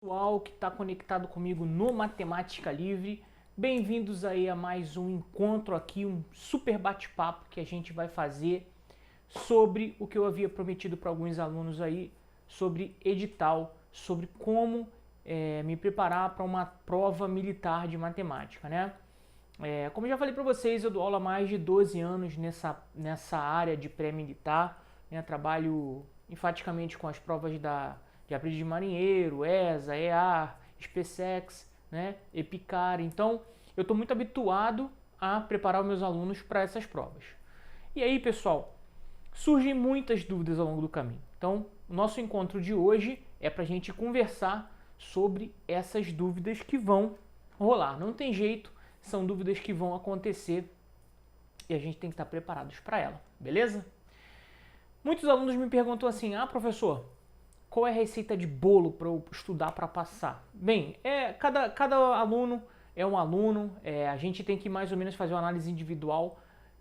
Pessoal que está conectado comigo no Matemática Livre, bem-vindos aí a mais um encontro aqui, um super bate-papo que a gente vai fazer sobre o que eu havia prometido para alguns alunos aí, sobre edital, sobre como me preparar para uma prova militar de matemática, né? Como eu já falei para vocês, eu dou aula há mais de 12 anos nessa área de pré-militar, né? Trabalho enfaticamente com as provas de aprendiz de marinheiro, ESA, EAR, SpaceX, né? EPICAR. Então, eu estou muito habituado a preparar os meus alunos para essas provas. E aí, pessoal, surgem muitas dúvidas ao longo do caminho. Então, o nosso encontro de hoje é para a gente conversar sobre essas dúvidas que vão rolar. Não tem jeito, são dúvidas que vão acontecer e a gente tem que estar preparados para ela, beleza? Muitos alunos me perguntam assim: professor, qual é a receita de bolo para eu estudar para passar? Bem, cada aluno é um aluno, a gente tem que mais ou menos fazer uma análise individual,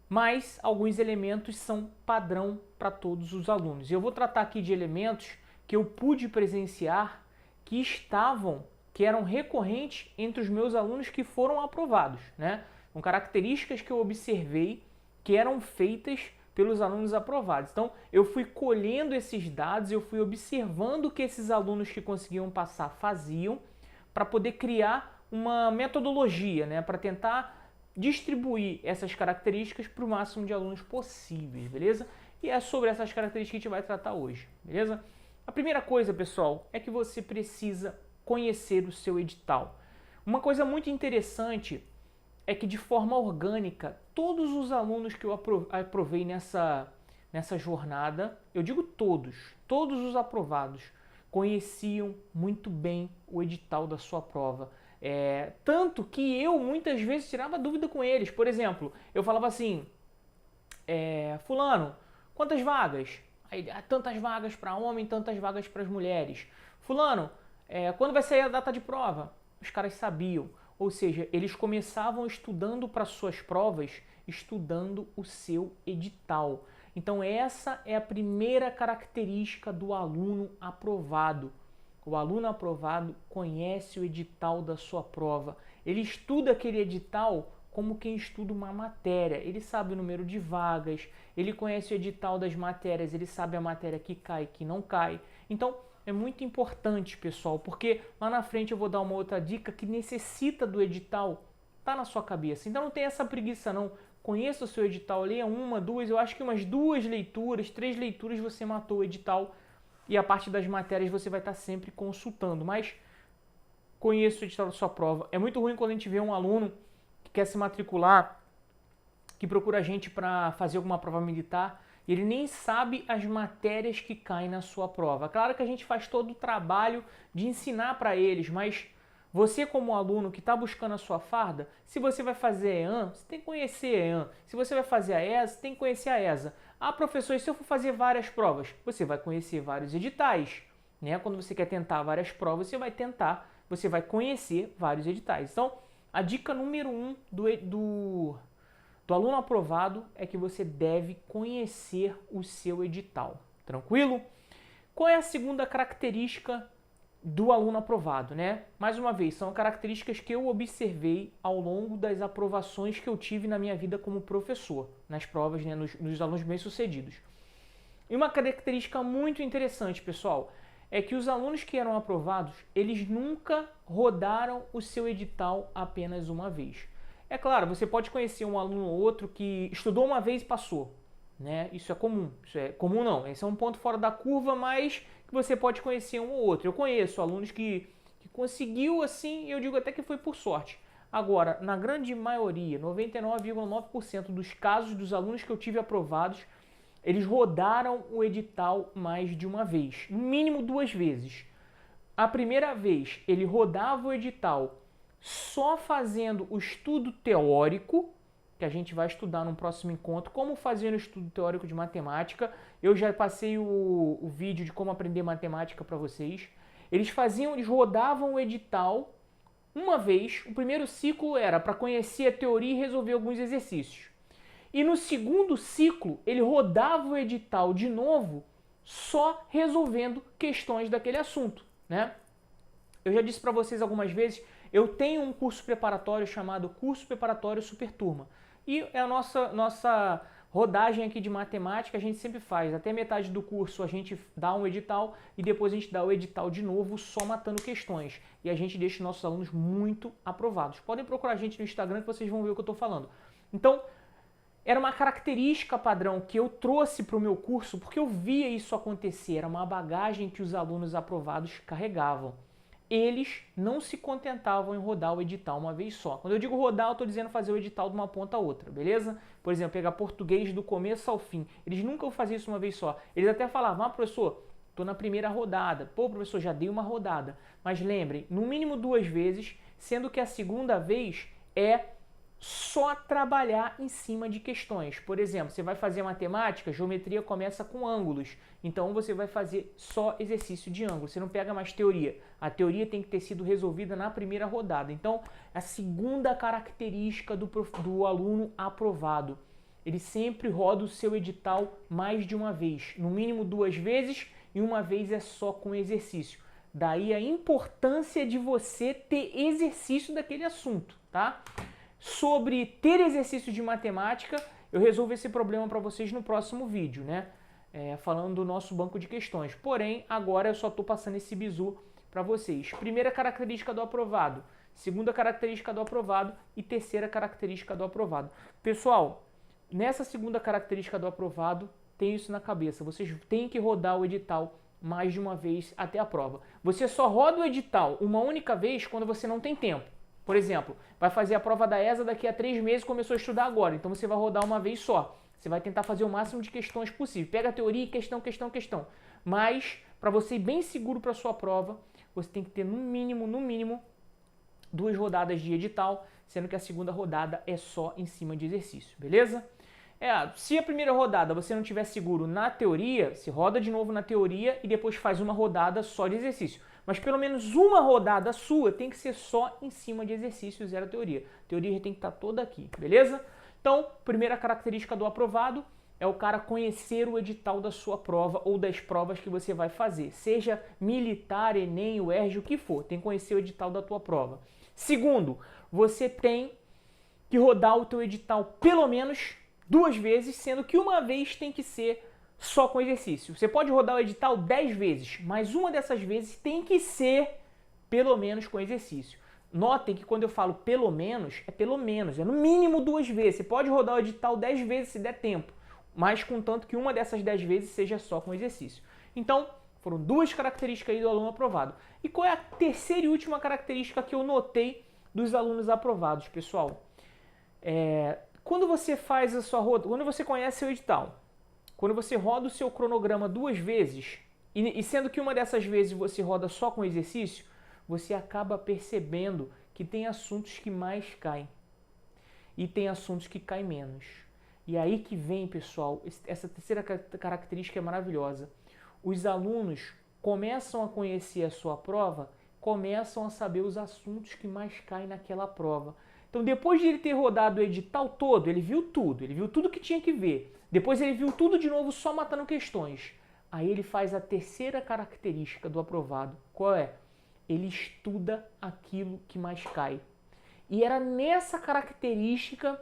mas alguns elementos são padrão para todos os alunos. Eu vou tratar aqui de elementos que eu pude presenciar que eram recorrentes entre os meus alunos que foram aprovados, né? São características que eu observei que eram feitas pelos alunos aprovados. Então, eu fui colhendo esses dados, eu fui observando o que esses alunos que conseguiam passar faziam para poder criar uma metodologia, né? Para tentar distribuir essas características para o máximo de alunos possíveis, beleza? E é sobre essas características que a gente vai tratar hoje, beleza? A primeira coisa, pessoal, é que você precisa conhecer o seu edital. Uma coisa muito interessante é que, de forma orgânica, todos os alunos que eu aprovei nessa jornada, eu digo todos os aprovados, conheciam muito bem o edital da sua prova. Tanto que eu muitas vezes tirava dúvida com eles. Por exemplo, eu falava assim: fulano, quantas vagas? Aí, tantas vagas para homem, tantas vagas para as mulheres. Fulano, quando vai sair a data de prova? Os caras sabiam. Ou seja, eles começavam estudando para suas provas, estudando o seu edital. Então essa é a primeira característica do aluno aprovado. O aluno aprovado conhece o edital da sua prova. Ele estuda aquele edital como quem estuda uma matéria. Ele sabe o número de vagas, ele conhece o edital das matérias, ele sabe a matéria que cai e que não cai. Então, é muito importante, pessoal, porque lá na frente eu vou dar uma outra dica que necessita do edital, tá na sua cabeça. Então não tem essa preguiça não. Conheça o seu edital, leia uma, duas, eu acho que umas 2 leituras, 3 leituras você matou o edital e a parte das matérias você vai estar sempre consultando. Mas conheça o edital da sua prova. É muito ruim quando a gente vê um aluno que quer se matricular, que procura a gente para fazer alguma prova militar, e ele nem sabe as matérias que caem na sua prova. Claro que a gente faz todo o trabalho de ensinar para eles, mas você como aluno que está buscando a sua farda, se você vai fazer a EAN, você tem que conhecer a EAN. Se você vai fazer a ESA, você tem que conhecer a ESA. Professor, e se eu for fazer várias provas? Você vai conhecer vários editais, né? Quando você quer tentar várias provas, você vai conhecer vários editais. Então, a dica número 1 do aluno aprovado é que você deve conhecer o seu edital. Tranquilo? Qual é a segunda característica do aluno aprovado, né? Mais uma vez, são características que eu observei ao longo das aprovações que eu tive na minha vida como professor, nas provas, né, nos alunos bem-sucedidos. E uma característica muito interessante, pessoal, é que os alunos que eram aprovados, eles nunca rodaram o seu edital apenas uma vez. É claro, você pode conhecer um aluno ou outro que estudou uma vez e passou, né? Isso é comum. Isso é comum não, esse é um ponto fora da curva, mas que você pode conhecer um ou outro. Eu conheço alunos que conseguiu assim, eu digo até que foi por sorte. Agora, na grande maioria, 99,9% dos casos dos alunos que eu tive aprovados, eles rodaram o edital mais de uma vez, no mínimo 2 vezes. A primeira vez, ele rodava o edital só fazendo o estudo teórico, que a gente vai estudar no próximo encontro, como fazer o estudo teórico de matemática. Eu já passei o vídeo de como aprender matemática para vocês. Eles rodavam o edital uma vez. O primeiro ciclo era para conhecer a teoria e resolver alguns exercícios. E no segundo ciclo, ele rodava o edital de novo, só resolvendo questões daquele assunto, né? Eu já disse para vocês algumas vezes, eu tenho um curso preparatório chamado Curso Preparatório Superturma. E é a nossa rodagem aqui de matemática, a gente sempre faz. Até metade do curso a gente dá um edital e depois a gente dá o edital de novo, só matando questões. E a gente deixa nossos alunos muito aprovados. Podem procurar a gente no Instagram que vocês vão ver o que eu estou falando. Então, era uma característica padrão que eu trouxe para o meu curso porque eu via isso acontecer. Era uma bagagem que os alunos aprovados carregavam. Eles não se contentavam em rodar o edital uma vez só. Quando eu digo rodar, eu estou dizendo fazer o edital de uma ponta a outra, beleza? Por exemplo, pegar português do começo ao fim. Eles nunca faziam isso uma vez só. Eles até falavam, professor, estou na primeira rodada. Pô, professor, já dei uma rodada. Mas lembrem, no mínimo 2 vezes, sendo que a segunda vez é só trabalhar em cima de questões. Por exemplo, você vai fazer matemática, geometria começa com ângulos. Então você vai fazer só exercício de ângulo. Você não pega mais teoria. A teoria tem que ter sido resolvida na primeira rodada. Então, a segunda característica do aluno aprovado. Ele sempre roda o seu edital mais de uma vez. No mínimo 2 vezes e uma vez é só com exercício. Daí a importância de você ter exercício daquele assunto, tá? Sobre ter exercício de matemática, eu resolvo esse problema para vocês no próximo vídeo, né? Falando do nosso banco de questões. Porém, agora eu só estou passando esse bizu para vocês. Primeira característica do aprovado, segunda característica do aprovado e terceira característica do aprovado. Pessoal, nessa segunda característica do aprovado, tem isso na cabeça. Vocês têm que rodar o edital mais de uma vez até a prova. Você só roda o edital uma única vez quando você não tem tempo. Por exemplo, vai fazer a prova da ESA daqui a 3 meses, começou a estudar agora, então você vai rodar uma vez só. Você vai tentar fazer o máximo de questões possível. Pega a teoria, questão. Mas, para você ir bem seguro para a sua prova, você tem que ter no mínimo, 2 rodadas de edital, sendo que a segunda rodada é só em cima de exercício, beleza? Se a primeira rodada você não tiver seguro na teoria, você roda de novo na teoria e depois faz uma rodada só de exercício. Mas pelo menos uma rodada sua tem que ser só em cima de exercício, zero teoria. A teoria já tem que estar toda aqui, beleza? Então, primeira característica do aprovado é o cara conhecer o edital da sua prova ou das provas que você vai fazer. Seja militar, Enem, UERJ, o que for, tem que conhecer o edital da tua prova. Segundo, você tem que rodar o teu edital pelo menos 2 vezes, sendo que uma vez tem que ser só com exercício. Você pode rodar o edital 10 vezes, mas uma dessas vezes tem que ser pelo menos com exercício. Notem que quando eu falo pelo menos, é no mínimo 2 vezes. Você pode rodar o edital 10 vezes se der tempo, mas contanto que uma dessas 10 vezes seja só com exercício. Então, foram 2 características aí do aluno aprovado. E qual é a terceira e última característica que eu notei dos alunos aprovados, pessoal? Quando você faz a sua roda, quando você conhece o edital, quando você roda o seu cronograma 2 vezes, e sendo que uma dessas vezes você roda só com exercício, você acaba percebendo que tem assuntos que mais caem e tem assuntos que caem menos. E aí que vem, pessoal, essa terceira característica é maravilhosa. Os alunos começam a conhecer a sua prova, começam a saber os assuntos que mais caem naquela prova. Então, depois de ele ter rodado o edital todo, ele viu tudo que tinha que ver. Depois ele viu tudo de novo só matando questões. Aí ele faz a terceira característica do aprovado. Qual é? Ele estuda aquilo que mais cai. E era nessa característica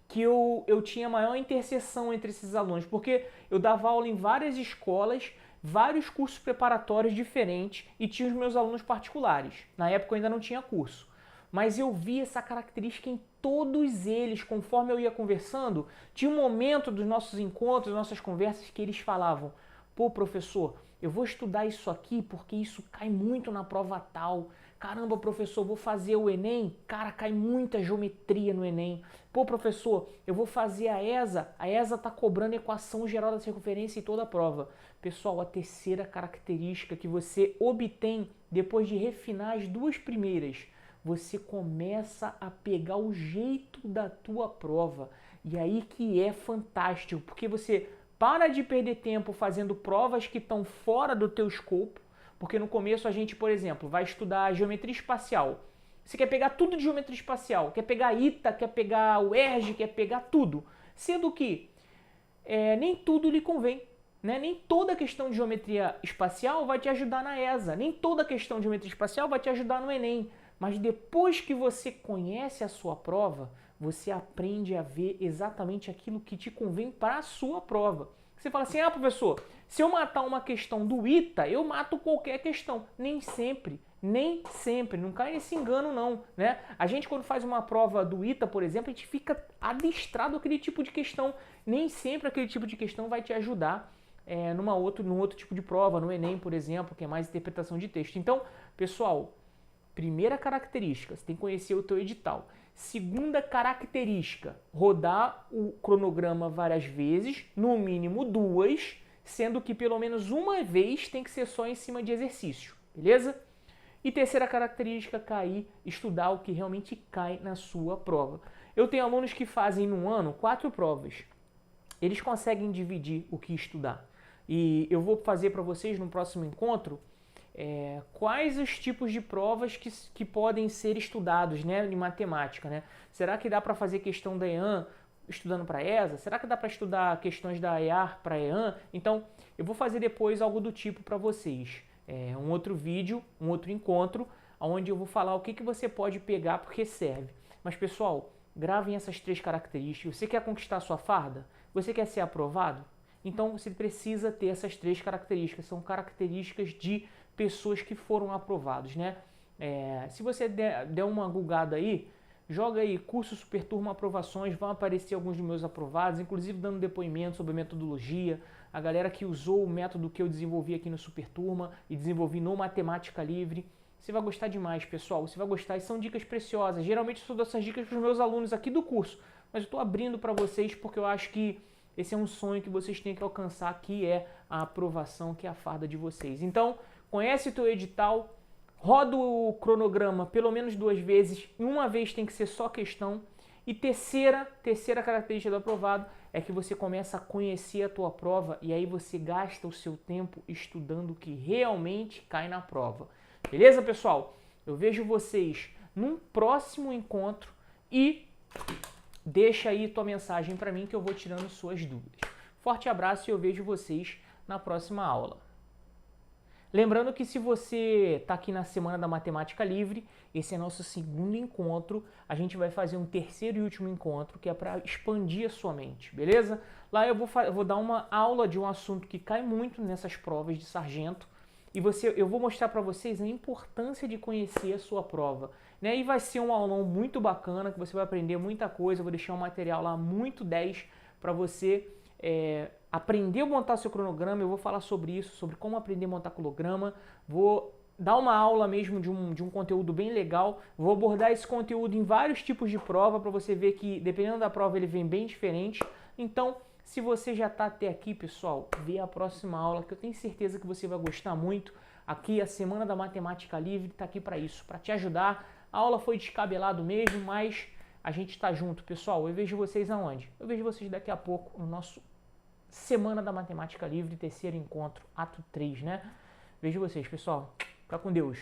que eu tinha maior interseção entre esses alunos, porque eu dava aula em várias escolas, vários cursos preparatórios diferentes e tinha os meus alunos particulares. Na época eu ainda não tinha curso. Mas eu vi essa característica em todos eles, conforme eu ia conversando. Tinha um momento dos nossos encontros, das nossas conversas, que eles falavam: pô, professor, eu vou estudar isso aqui porque isso cai muito na prova tal. Caramba, professor, vou fazer o Enem? Cara, cai muita geometria no Enem. Pô, professor, eu vou fazer a ESA tá cobrando equação geral da circunferência em toda a prova. Pessoal, a terceira característica que você obtém depois de refinar as 2 primeiras, você começa a pegar o jeito da tua prova. E aí que é fantástico, porque você para de perder tempo fazendo provas que estão fora do teu escopo, porque no começo a gente, por exemplo, vai estudar geometria espacial. Você quer pegar tudo de geometria espacial, quer pegar ITA, quer pegar o UERJ, quer pegar tudo. Sendo que nem tudo lhe convém. né? Nem toda questão de geometria espacial vai te ajudar na ESA, nem toda questão de geometria espacial vai te ajudar no Enem. Mas depois que você conhece a sua prova, você aprende a ver exatamente aquilo que te convém para a sua prova. Você fala assim, professor, se eu matar uma questão do ITA, eu mato qualquer questão. Nem sempre, não cai nesse engano não, né? A gente quando faz uma prova do ITA, por exemplo, a gente fica adestrado àquele tipo de questão. Nem sempre aquele tipo de questão vai te ajudar num outro tipo de prova, no Enem, por exemplo, que é mais interpretação de texto. Então, pessoal, primeira característica, você tem que conhecer o teu edital. Segunda característica, rodar o cronograma várias vezes, no mínimo 2, sendo que pelo menos uma vez tem que ser só em cima de exercício, beleza? E terceira característica, estudar o que realmente cai na sua prova. Eu tenho alunos que fazem num ano 4 provas. Eles conseguem dividir o que estudar. E eu vou fazer para vocês no próximo encontro quais os tipos de provas que podem ser estudados, né, em matemática, né? Será que dá para fazer questão da EAN estudando para ESA? Será que dá para estudar questões da EAR para EAN? Então, eu vou fazer depois algo do tipo para vocês. Um outro vídeo, um outro encontro, onde eu vou falar o que você pode pegar porque serve. Mas, pessoal, gravem essas 3 características. Você quer conquistar a sua farda? Você quer ser aprovado? Então, você precisa ter essas 3 características. São características de pessoas que foram aprovados, né? Se você der uma googada aí, joga aí curso Superturma aprovações, vão aparecer alguns dos meus aprovados, inclusive dando depoimento sobre metodologia, a galera que usou o método que eu desenvolvi aqui no Superturma e desenvolvi no Matemática Livre. Você vai gostar demais, pessoal, você vai gostar, e são dicas preciosas. Geralmente eu dou essas dicas para os meus alunos aqui do curso, mas eu estou abrindo para vocês porque eu acho que esse é um sonho que vocês têm que alcançar, que é a aprovação, que é a farda de vocês. Então, conhece o teu edital, roda o cronograma pelo menos 2 vezes, e uma vez tem que ser só questão. E terceira característica do aprovado é que você começa a conhecer a tua prova e aí você gasta o seu tempo estudando o que realmente cai na prova. Beleza, pessoal? Eu vejo vocês num próximo encontro e deixa aí tua mensagem para mim que eu vou tirando suas dúvidas. Forte abraço e eu vejo vocês na próxima aula. Lembrando que se você está aqui na Semana da Matemática Livre, esse é nosso segundo encontro, a gente vai fazer um terceiro e último encontro, que é para expandir a sua mente, beleza? Lá eu vou dar uma aula de um assunto que cai muito nessas provas de sargento, e eu vou mostrar para vocês a importância de conhecer a sua prova, né? E vai ser um aulão muito bacana, que você vai aprender muita coisa, eu vou deixar um material lá muito 10 para você aprender a montar seu cronograma. Eu vou falar sobre isso, sobre como aprender a montar cronograma, vou dar uma aula mesmo de um conteúdo bem legal, vou abordar esse conteúdo em vários tipos de prova para você ver que dependendo da prova ele vem bem diferente. Então, se você já está até aqui, pessoal, vê a próxima aula que eu tenho certeza que você vai gostar muito. Aqui a Semana da Matemática Livre está aqui para isso, para te ajudar. A aula foi descabelado mesmo, mas a gente está junto, pessoal. Eu vejo vocês aonde? Eu vejo vocês daqui a pouco no nosso Semana da Matemática Livre, terceiro encontro, ato 3, né? Vejo vocês, pessoal. Fica com Deus.